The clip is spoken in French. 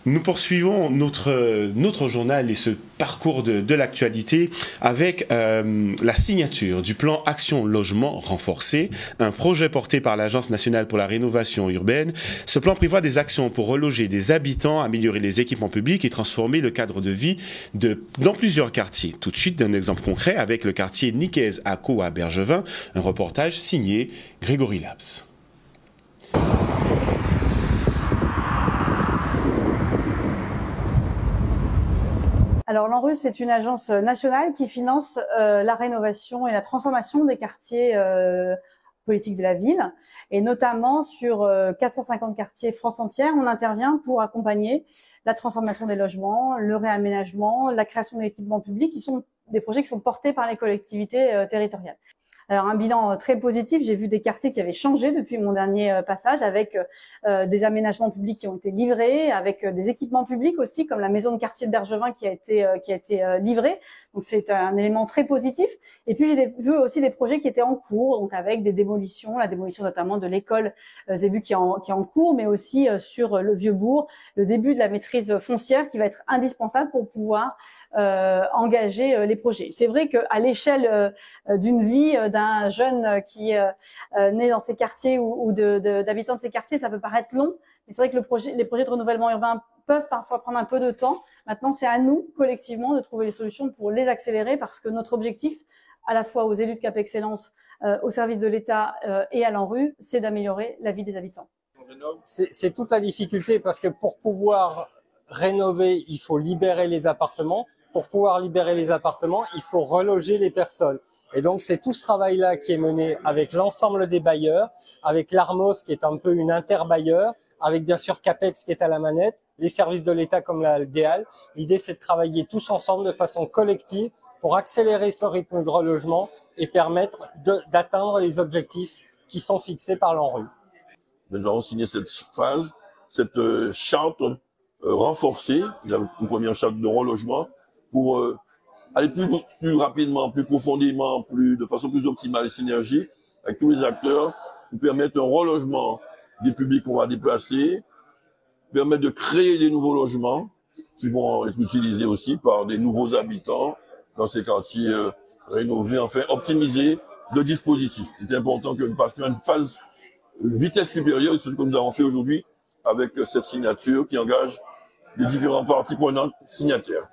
Nous poursuivons notre journal et ce parcours de l'actualité avec la signature du plan Action Logement renforcé, un projet porté par l'Agence nationale pour la rénovation urbaine. Ce plan prévoit des actions pour reloger des habitants, améliorer les équipements publics et transformer le cadre de vie dans plusieurs quartiers. Tout de suite, d'un exemple concret avec le quartier Nicaise à Caux à Bergevin, un reportage signé Grégory Labs. Alors l'ANRU, c'est une agence nationale qui finance la rénovation et la transformation des quartiers politiques de la ville. Et notamment sur 450 quartiers France entière, on intervient pour accompagner la transformation des logements, le réaménagement, la création d'équipements publics qui sont des projets qui sont portés par les collectivités territoriales. Alors un bilan très positif, j'ai vu des quartiers qui avaient changé depuis mon dernier passage avec des aménagements publics qui ont été livrés, avec des équipements publics aussi comme la maison de quartier de Bergevin qui a été livrée. Donc c'est un élément très positif. Et puis j'ai vu aussi des projets qui étaient en cours, donc avec des démolitions, la démolition notamment de l'école Zébu qui est en cours, mais aussi sur le Vieux-Bourg, le début de la maîtrise foncière qui va être indispensable pour pouvoir engager les projets. C'est vrai qu'à l'échelle d'une vie d'un jeune qui naît dans ces quartiers ou d'habitants de ces quartiers, ça peut paraître long, mais c'est vrai que les projets de renouvellement urbain peuvent parfois prendre un peu de temps. Maintenant, c'est à nous, collectivement, de trouver les solutions pour les accélérer parce que notre objectif, à la fois aux élus de Cap Excellence, au service de l'État et à l'ANRU, c'est d'améliorer la vie des habitants. C'est toute la difficulté parce que pour pouvoir rénover, il faut libérer les appartements. Pour pouvoir libérer les appartements, il faut reloger les personnes. Et donc, c'est tout ce travail-là qui est mené avec l'ensemble des bailleurs, avec l'ARMOS qui est un peu une interbailleur, avec bien sûr CAPEX qui est à la manette, les services de l'État comme la DEAL. L'idée, c'est de travailler tous ensemble de façon collective pour accélérer ce rythme de relogement et permettre d'atteindre les objectifs qui sont fixés par l'ANRU. Nous avons signé cette phase, cette charte renforcée, une première charte de relogement, pour aller plus rapidement, plus profondément, de façon plus optimale et synergique avec tous les acteurs, pour permettre un relogement des publics qu'on va déplacer, permettre de créer des nouveaux logements qui vont être utilisés aussi par des nouveaux habitants dans ces quartiers rénovés, enfin optimiser le dispositif. Il est important que nous passions à une vitesse supérieure, et c'est ce que nous avons fait aujourd'hui avec cette signature qui engage les différentes parties prenantes signataires.